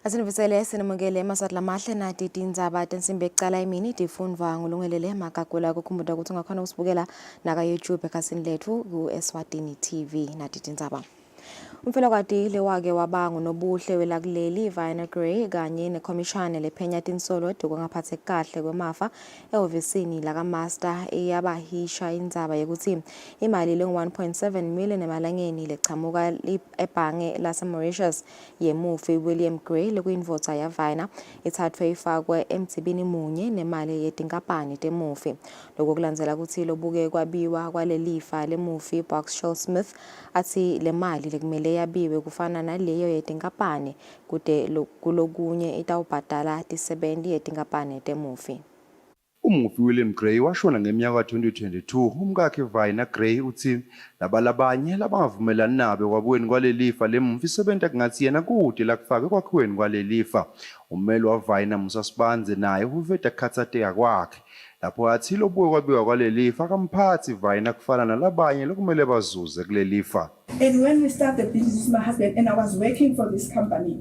Asinivisele sinamukele maswati lamahle nati Tindzaba Emini tifundwa ngulungelele makakula kukhumbuta ukuthi ungakhona usibukela naka YouTube ekhasini lethu ku Eswatini TV nati Tindzaba. Umfelokwati lewake wabanga nobuhle welakuleli Vina Gray kanye nekhomishana lephenya tinsolo edukungaphathe kahle kwemafa ehhovisini laka Master eyabahisha indzaba yokuthi imali lengu-1.7 million emalangeni lechamuka ebhange lase Mauritius yemufi William Gray lekuyindvodza ya Vina ithathwe ifakwe emdzibini munye nemali yetinkampani temufi. Lokho kulandzela ukuthi lobuke kwabiwa kwalelifa lemufi Judicial Smith athi le mali lekumele yabiwe kufana naleyo yetinkampani kude kulokunye itawubhadala tisebenti yetinkampani temufi. Umufi William Gray washona ngeminyaka 2022. Umkakhe Vina Gray uthi labalabanye labangavumelani nabe kwabweni kwalelifa lemufi isebenta kungathi yena kude lakufake kwakhiweni kwalelifa. Ummeli wa Vina Musa Sibanze naye uveta kukhathateka kwakhe lapho athi lobuke kwabiwa kwalelifa akamphathi Vina kufana nalabanye lokumele bazuze kulelifa. And when we started the business with my husband, and I was working for this company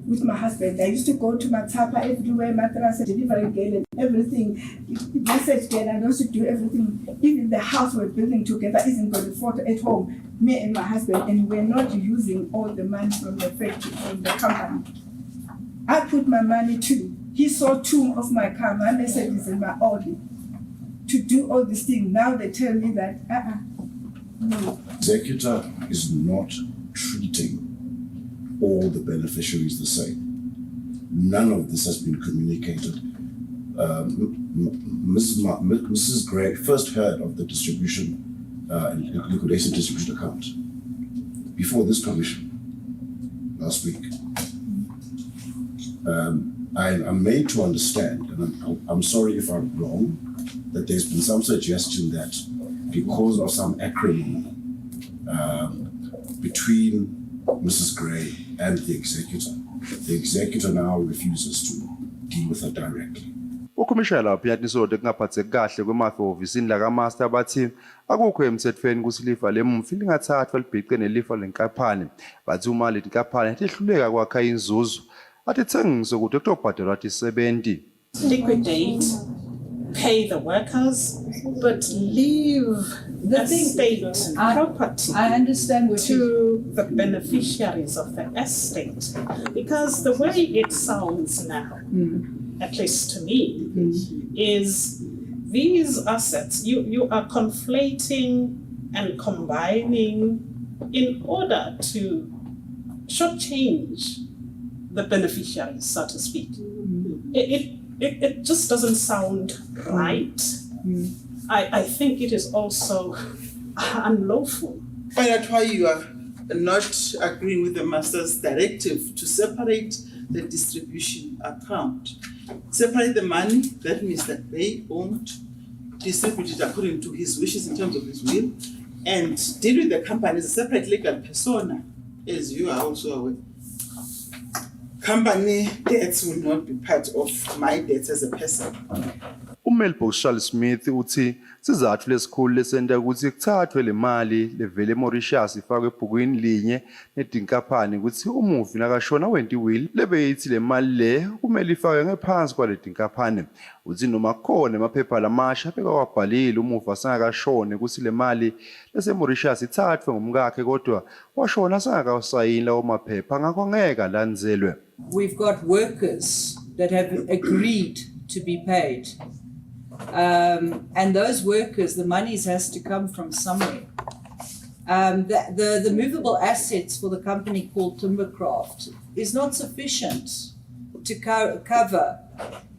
with my husband, I used to go to Matapa everywhere, mattress, delivery girl, and everything, message girl, and also do everything. Even the house we're building together isn't got a photo at home, me and my husband, and we're not using all the money from the factory, from the company. I put my money too. He saw two of my car, my Mercedes and my Audi, to do all these things. Now they tell me that, no. Executor is not treating all the beneficiaries the same. None of this has been communicated. Mrs. Gray first heard of the distribution, liquidation distribution account before this commission last week. I'm made to understand, and I'm sorry if I'm wrong, that there's been some suggestion that because of some acronym between Mrs. Gray and the executor now refuses to deal with her directly. Ukhomishana lapha yanisode kungaphatheki kahle kwemafa ofisini laka Master bathi akukho emthethweni ukuthi ilifa lemufi lingathathwa libhiqe nelifa lenkampani bathi uma leti nkampani lihluleka kwakha inzuzo athi thengiso ukuthi kutobhadalwa tisebenti. Liquidate, pay the workers, but leave the estate property I understand what to the beneficiaries of the estate. Because the way it sounds now, at least to me, is these assets, you are conflating and combining in order to shortchange the beneficiaries, so to speak. It just doesn't sound right. I think it is also unlawful. Find out why you are not agreeing with the Master's directive to separate the distribution account. Separate the money, that means that they owned, distribute it according to his wishes in terms of his will, and deal with the company as a separate legal persona, as you are also aware. Company debts will not be part of my debts as a person. Ummeli Judicial Smith uthi sizathu lesikhulu lesenta ukuthi kuthathwe le mali levele eMauritius ifakwe ebhukwini linye netinkampani ukuthi umufi nakashona wenti will lebeyithi le mali le kumele ifakwe ngephansi kwaleti nkampani. Uthi noma khona emaphepha lamasha bekawabhalile umufi asengakashone ukuthi le mali leseMauritius ithathwe ngumkakhe kodwa washona asengakasayini lawo maphepha ngakho ngeke alandzelwe. We've got workers that have agreed to be paid. And those workers, the monies has to come from somewhere. The movable assets for the company called Timbercraft is not sufficient to cover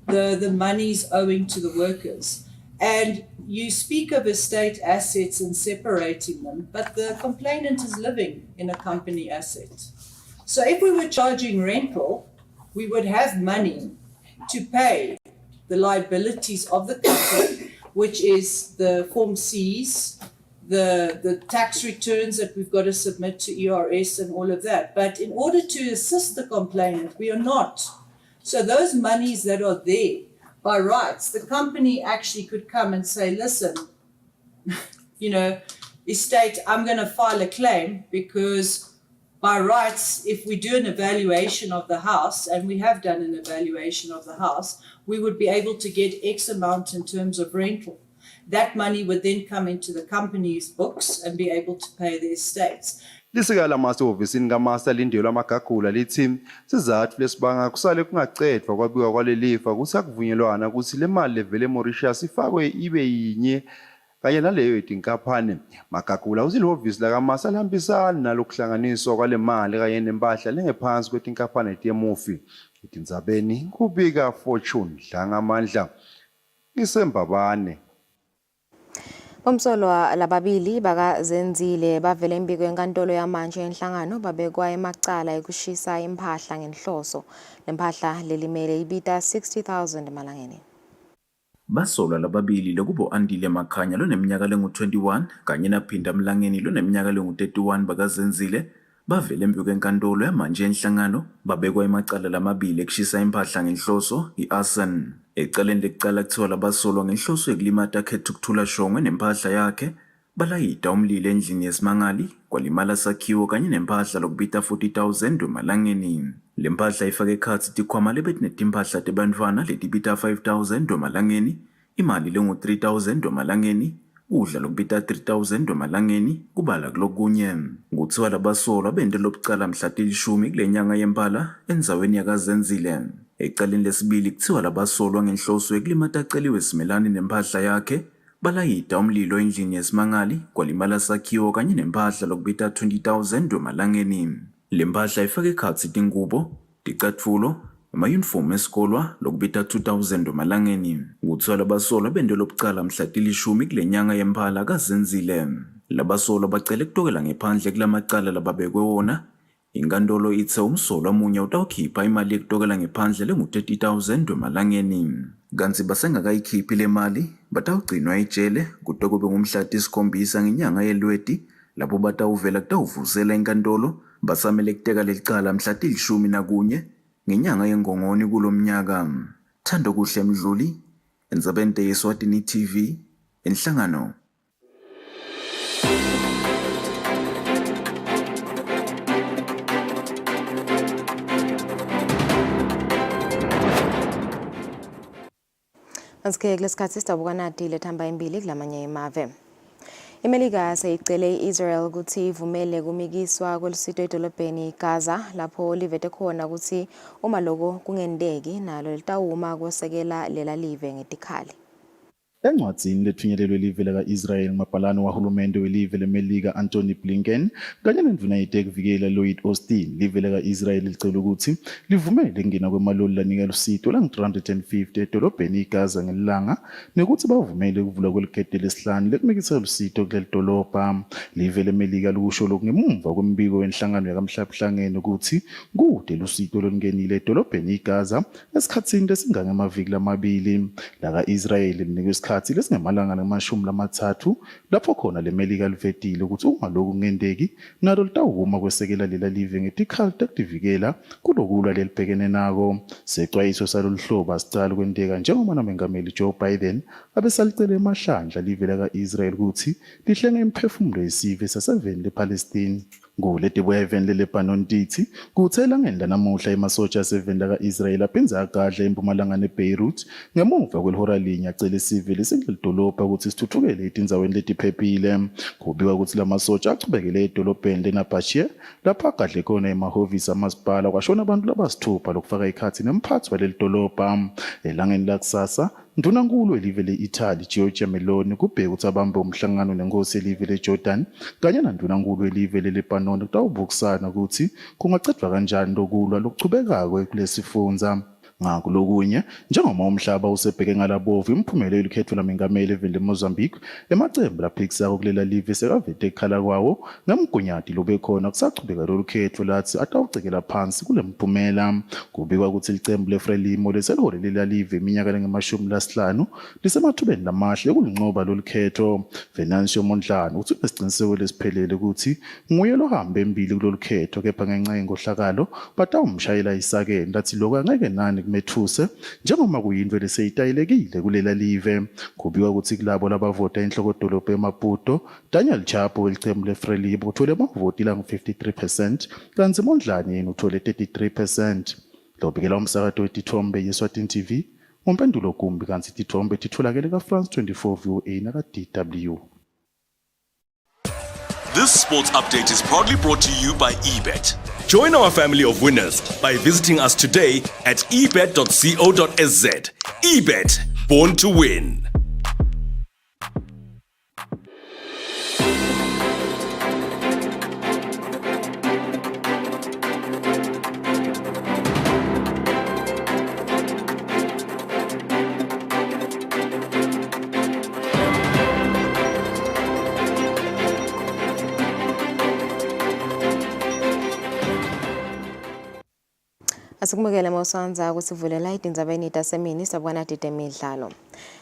the monies owing to the workers. And you speak of estate assets and separating them, but the complainant is living in a company asset. So if we were charging rental, we would have money to pay the liabilities of the company, which is the Form Cs, the tax returns that we've got to submit to ERS and all of that. But in order to assist the complainant, we are not. So those monies that are there, by rights, the company actually could come and say, listen, estate, I'm going to file a claim because by rights, if we do an evaluation of the house, and we have done an evaluation of the house, we would be able to get X amount in terms of rental. That money would then come into the company's books and be able to pay the estates. Lisikala masehhovisini kaMaster Lindelwa Magagula lithi sizathu lesibanga kusale kungacedwa kwabiwa kwalelifa ukuthi akuvunyelwana ukuthi le mali levele eMauritius ifakwe ibe yinye kanye naleyo yinkampani. Magagula uthi lehhovisi lakaMaster lihambisana nalokuhlanganiswa kwale mali kanye nempahla lengephansi kwethinkampani eTemufi. Tindzabeni kubika Fortune Dlangamandla isembabane. Bomsolwa lababili bakazenzile bavele imbiko enkantolo yamanje enhlangano babekwa emacala ekushisa impahla ngenhloso. Lempahla lelimele ibita 60,000 emalangeni. Basolwa lababili lokubo Andile Makhanya loneminyaka lengu-21 kanye naPhinda Mlangeni loneminyaka lengu-31 bakazenzile bavele imbiko enkantolo yamanje enhlangano babekwa emacala lamabili ekushisa impahla ngenhloso i-arson. Ecaleni lekucala kuthiwa labasolwa ngenhloso yekulimata Khethu Kuthula Shongwe nempahla yakhe balayida umlilo endlini yesimangali kwalimala sakhiwo kanye nempahla lokubita 40,000 emalangeni. Le mpahla ifake ekhatsi tikhwama lebetinetimpahla tebantfwana letibita 5,000 emalangeni, imali lengu-3,000 emalangeni, kudla lokubita 3,000 emalangeni, kubala kulokunye. Kuthiwa labasolwa bente lokucala mhla tilishumi kule nyanga yempala endzaweni yakazenzile. Ecaleni lesibili kuthiwa labasolwa ngenhloso yekulimata aceliwe simelane nempahla yakhe balayida umlilo endlini yesimangali kwalimala sakhiwo kanye nempahla lokubita 20,000 emalangeni. Le mpahla ifake ekhatsi tingubo, ticatfulo, amayunifomu esikolwa lokubita 2,000 emalangeni. Kuthiwa labasolwa bente lokucala mhla tilishumi kule nyanga yempala kazenzile. Labasolwa bacele kutokela ngephandle kulamacala lababekwe wona. Inkantolo itse umsolwa munye utawukhipha imali yekutokela ngephandle lengu-30,000 emalangeni. Kanti basengakayikhiphi le mali batawugcinwa ejele kude kube ngumhla ti-7 ngenyanga yeLweti lapho batawuvela kutawuvuzela inkantolo basamele kuteka lelicala mhla ti-11 ngenyanga yeNgongoni kulomnyaka. Thando kuhle Mdluli, Endzabeni Eswatini TV, enhlangano. Asike kulesikhathi sidabuka nati lethamba imbili kulamanye emave. iMelika seyicele iIsrael ukuthi ivumele kumikiswa kwelusito edolobheni Gaza lapho livete khona ukuthi uma lokho kungendeki nalo litawuma kwesekela lela live ngetikhali. Encwadzini lethunyelelwe live laka-Israel mabhalane wahulumende welive leMelika Anthony Blinken kanye nendvuna yetekuvikela Lloyd Austin live laka-Israel licela ukuthi livumele kungena kwemaloli lanika lusito langu-350 edolobheni iGaza ngelilanga nekuthi bavumele ukuvula kweligede lesihlanu lekumikisa lusito kuleli dolobha. Live leMelika likusho lokhu ngemuva kwembiko wenhlangano yakamhlabuhlangene ukuthi kude lusito lolungenile edolobheni iGaza esikhatsini lesingangemaviki lamabili. Laka-Israel linikwe isikhathi lesingemalanga le-30 lapho khona leMelika livetile ukuthi uma lokhu kungendeki nalo litawuma kwesekela lela live ngetikhali tekulivikela kulokulwa lelibhekene nako. Secwayiso salolu hlobo asicala kwenteka njengoba nomengameli Joe Biden abesalicele emahlandla live laka-Israel ukuthi lihlenge imiphefumulo yesive saseveni lePalestine. Ngoletibuya eveni leLebanon tithi kuthela ngenda namuhla emasotsha aseveni laka-Israel aphinza agadla empumalanga neBeirut ngemuva kwelihora linye acele isivili sekuleli dolobha ukuthi sithuthukele etindzaweni letiphephile. Kubikwa ukuthi lamasotsha achubekele edolobheni leNabatieh lapho agadle khona emahhovisi amasipala kwashona abantu labasithupha lokufaka ikhathi nemphathi waleli dolobha. Elangeni lakusasa Ndunankulu welive le-Italy Giorgia Meloni kubheka ukuthi abambe umhlangano nenkosi yelive leJordan kanye nandunankulu welive leLebanon kutawubukisana ukuthi kungacedwa kanjani lokulwa lokuchubekako kulesifundza. Ngakho lokunye njengoba umhlaba usebheke ngalabovu imphumelo yekhetho lamengameli eveni leMozambique emacembu laphikisako kulela live sekavete ekhala kwawo ngemgunyati lobe khona kusachubeka lolu khetho lathi atawucekela phansi kule mphumela. Kubikwa ukuthi licembu leFrelimo leselihole lela live iminyaka lengu-15 lisemathubeni lamahle kulinqoba lolu khetho. Venancio Mondlane uthi unesiqiniseko lesiphelele ukuthi nguye lohambe embili kulolu khetho kepha ngenxa yenkohlakalo batawumshayela isakeni lathi lokho angeke nani Methuse njengoba kuyinto leseyitayelekile kulela live. Kubikwa ukuthi kulabo labavota enhlokodolobha eMaputo, Daniel Chapo welicembu leFrelimo uthole amavoti langu-53%, kanti Mondlane yena uthole 33%. Lo bikela umsakazo wetithombe yeSwatini TV, umpendulo kumbi kanti itithombe titholakele ka-France 24 VOA naka-DW. This sports update is proudly brought to you by eBet. Join our family of winners by visiting us today at ebet.co.sz. eBet, born to win. Asikumukele Mosanza kusivulela iTindzaba Emini sabona emidlalo.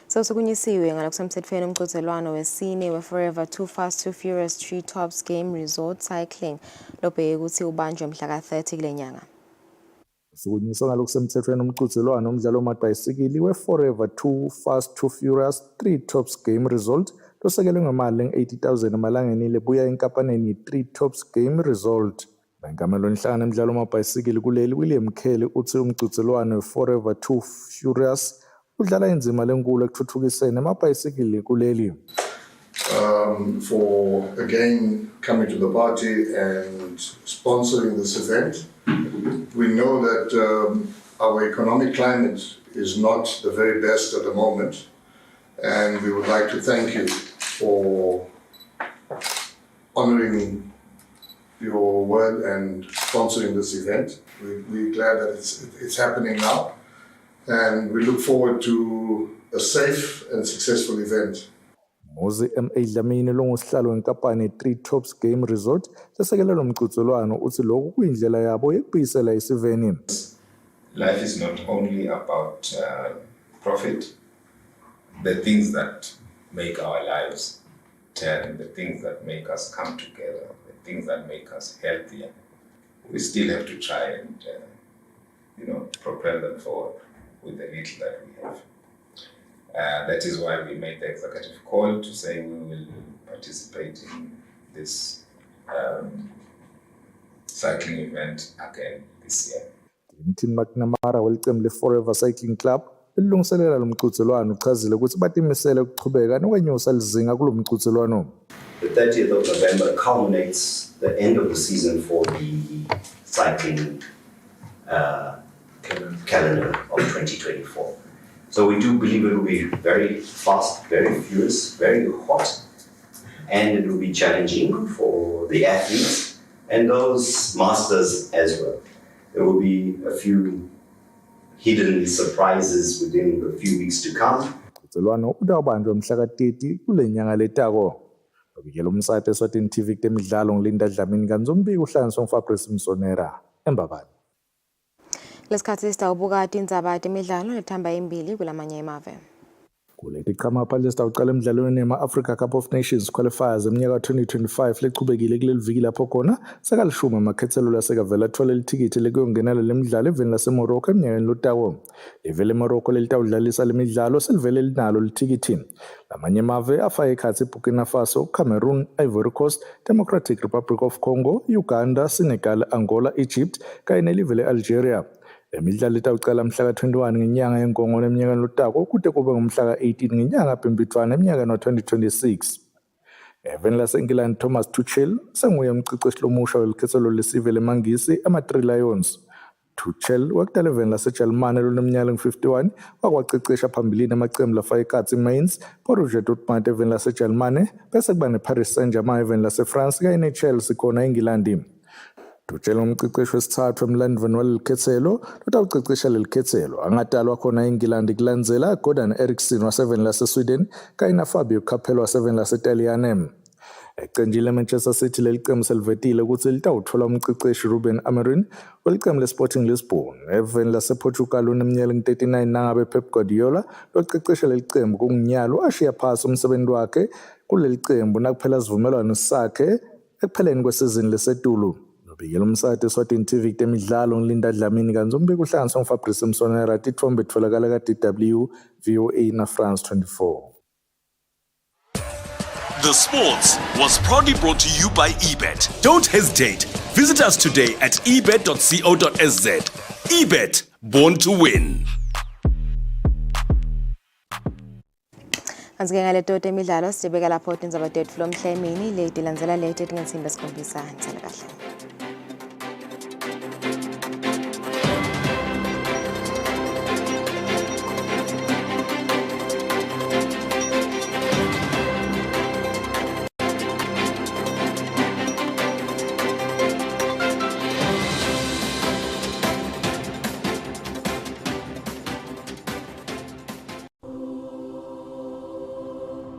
Sewusukunyisiwe ngalokusemthethweni umqhudelwano wesine we-Forever Too Fast Too Furious Treetops Game Resort Cycling lobheke ukuthi ubanjwe mhla ka-30 kule nyanga. Sukunyiswa ngalokusemthethweni umqhudelwano umdlalo wamabhayisikili we-Forever Too Fast Too Furious Treetops Game Resort losekelwe ngemali engu-80,000 emalangeni lebuya enkampanini Treetops Game Resort. Bengamelo nhlangano emidlalo wamabhayisikili kuleli William Kelly uthi umqhudelwano we-Forever Too Furious udlala inzima lenkulu ekuthuthukiseni amabhayisikili kuleli. For again coming to the party and sponsoring this event. We know that our economic climate is not the very best at the moment, and we would like to thank you for honoring your word and sponsoring this event. We're glad that it's happening now, and we look forward to a safe and successful event. Mozi M.A. Dlamini longusihlalo wenkampani Treetops Game Resort lesekela lo mqhudelwano uthi lokhu kuyindlela yabo yokubuyisela isiveni. Life is not only about profit. The things that make our lives turn, the things that make us come together, the things that make us healthier, we still have to try and propel them forward with the little that we have. That is why we made the executive call to say we will participate in this cycling event again this year. Tim McNamara welicembu le-Forever Cycling Club lilungiselela lo mqhudelwano uchazile ukuthi batimisele ukuqhubeka nokwenyusa lizinga kulo mqhudelwano. The 30th of November culminates the end of the season for the cycling calendar of 2024. So we do believe it will be very fast, very furious, very hot, and it will be challenging for the athletes and those masters as well. There will be a few hidden surprises within a few weeks to come. Mqhudelwano udabanjwa mhla ka-30 kule nyanga letako. Babikela umsakazo eSwatini TV kutemidlalo ngilinda Dlamini kanzombiko uhlanganiswa nguFabrice Msonera eMbabane. Lesikhathi sitawubuka Tindzaba Emidlalo lethamba embili kulamanye emave. Kuleti qhama phakathi sitawuqala emidlalweni yema-Africa Cup of Nations qualifiers eminyaka 2025 lechubekile kuleli viki lapho khona sakalishumi amakhethelo lasekavela athola lithikithi lekuyongenela lemidlalo eveni laseMorocco eminyakeni lotako. Ivele eMorocco lelitawudlalisa lemidlalo selivele linalo lithikithi. Lamanye emave afaka ekhathi iBurkina Faso, Cameroon, Ivory Coast, Democratic Republic of Congo, Uganda, Senegal, Angola, Egypt kanye nelive le-Algeria. Imidlalo itawuqala mhla ka-21 ngenyanga yeNgongolo eminyakeni lotako kude kube ngomhla ka-18 ngenyanga kaBhimbidvwane eminyakeni wa-2026. Eveni laseNgilandi Thomas Tuchel senguye umqeqeshi lomusha welikhethelo lesive lemangisi ama-3 Lions. Tuchel wakudala eveni laseJalimane loneminyaka engu-51 wakwaqeqesha phambilini amaqembu lafaka ekhatsi Mainz, Borussia Dortmund eveni laseJalimane bese kuba neParis Saint-Germain eveni laseFrance kanye neChelsea khona eNgilandi. Tuchel umqeqeshi wesithathu emlandweni walelikhethelo lotawuqeqesha lelikhethelo angadalwa khona eNgilandi kulandzela Gordon Eriksson waseveni laseSweden kanye naFabio Capello waseveni laseTaliyane. Ecenjile Manchester City leliqembu selivetile ukuthi litawuthola umqeqeshi Ruben Amorim weliqembu leSporting Lisbon eveni lasePortugal uneminyaka engu-39 nangabe Pep Guardiola loqeqesha leliqembu kungunyalo ashiya phasi umsebenzi wakhe kuleli qembu nakuphela isivumelwano sakhe ekupheleni kwesizini lesetulu. Babikela umsakazo Eswatini TV temidlalo ngilinda Dlamini kanti umbiko uhlanganiswa nguFabrice Msonera tithombe etholakala ka-DW VOA na France 24. The Sports was proudly brought to you by eBet. Don't hesitate. Visit us today at ebet.co.z. eBet, born to win. Anzike ngaleto temidlalo sibeka lapho Tindzaba tethu flomhla emini leti landzela leti tingensimbi 7 ngisele kahle.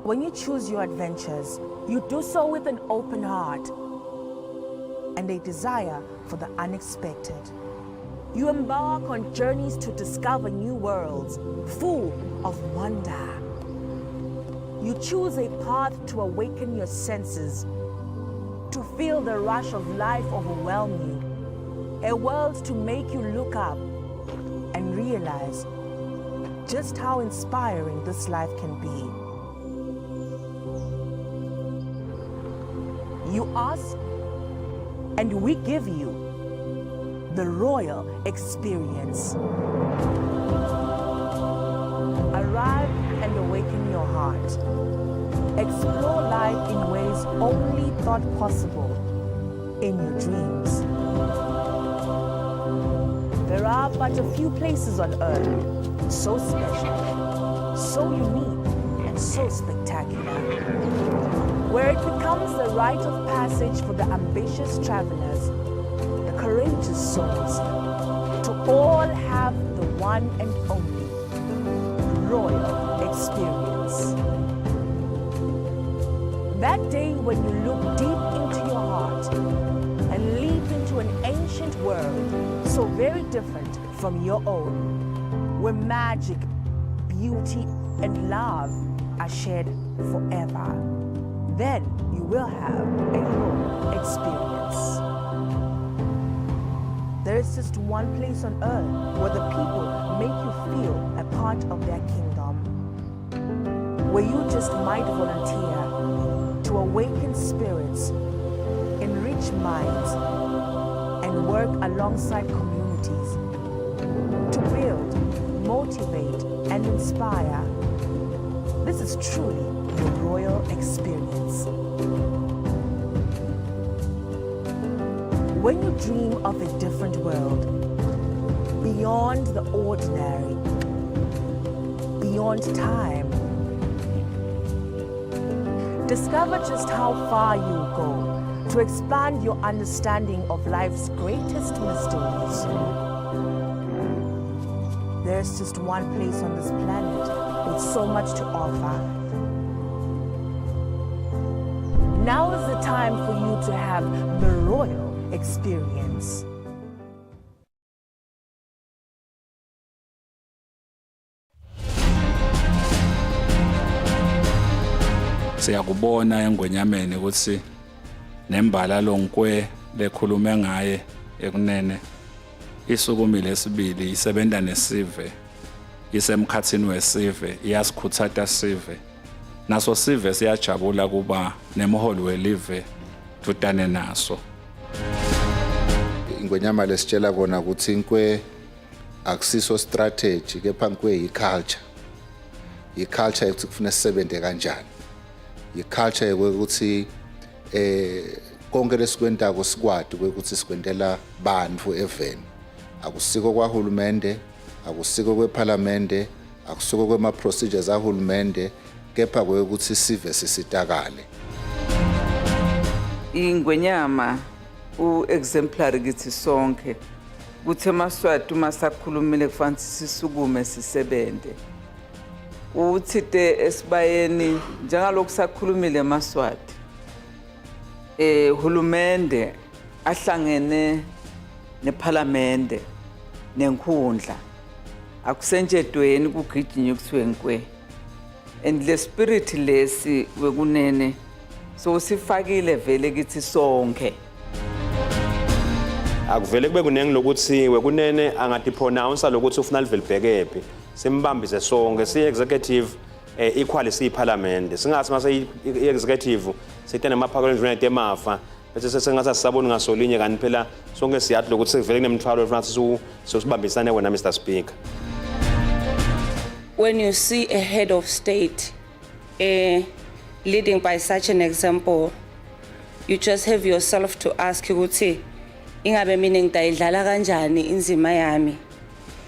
When you choose your adventures, you do so with an open heart and a desire for the unexpected. You embark on journeys to discover new worlds, full of wonder. You choose a path to awaken your senses, to feel the rush of life overwhelm you, a world to make you look up and realize just how inspiring this life can be. You ask, and we give you the royal experience. Arrive and awaken your heart. Explore life in ways only thought possible in your dreams. There are but a few places on earth so special, so unique, and so spectacular, where it becomes the rite of passage for the ambitious travelers, the courageous souls, to all have the one and only royal experience. That day when you look deep into your heart and leap into an ancient world so very different from your own, where magic, beauty, and love are shared forever. Then you will have a royal experience. There is just one place on earth where the people make you feel a part of their kingdom, where you just might volunteer to awaken spirits, enrich minds, and work alongside communities to build, motivate, and inspire. This is truly the royal experience. When you dream of a different world, beyond the ordinary, beyond time, discover just how far you'll go to expand your understanding of life's greatest mysteries. There's just one place on this planet with so much to offer. Now is the time for you to have the royal experience. Siyakubona engwenyameni ukuthi nembalalo nkwe lekhulume ngaye ekunene isukumile esibili isebenta nesive isemkhathini wesive iyasikhuthatha sive naso sive siyajabula kuba nemholi welive tutane naso. Ingwenyama lesitshela kona ukuthi inkwe akusiso strategy kepha inkwe yiculture. Iculture ukuthi kufuna sisebenze kanjani. Iculture ukuthi konke lesikwentako sikwadi ukuthi sikwentela bantfu eveni. Akusiko kwahulumende, akusiko kweparlamente, akusiko kwema procedures ahulumende, kepha ukuthi sive sisitakale. Ingwenyama exemplary kithi sonke kuthi emaswati uma sakhulumile kufanele sisukume sisebente uthi esibayeni njengalokhu sakhulumile emaswati hulumende ahlangene neparlamente nenkundla akusenjedweni kugijinywa kuthiwe nkwe and le spirit lesi wekunene so sifakile vele kithi sonke akuvele kube kunenge lokuthiwe kunene angadipronounce lokuthi ufuna livele bhekephi simbambise sonke si-executive equally siyiparlamente singathi mase i-executive sithe namaphakelo endlwana emafa bese sesingasa sisabona ngasolinye kanti phela sonke siyathi lokuthi sivele kunemthwalo efuna sibambisane wena Mr Speaker. When you see a head of state leading by such an example, you just have yourself to ask ukuthi ingabe mina ngidayidlala kanjani inzima yami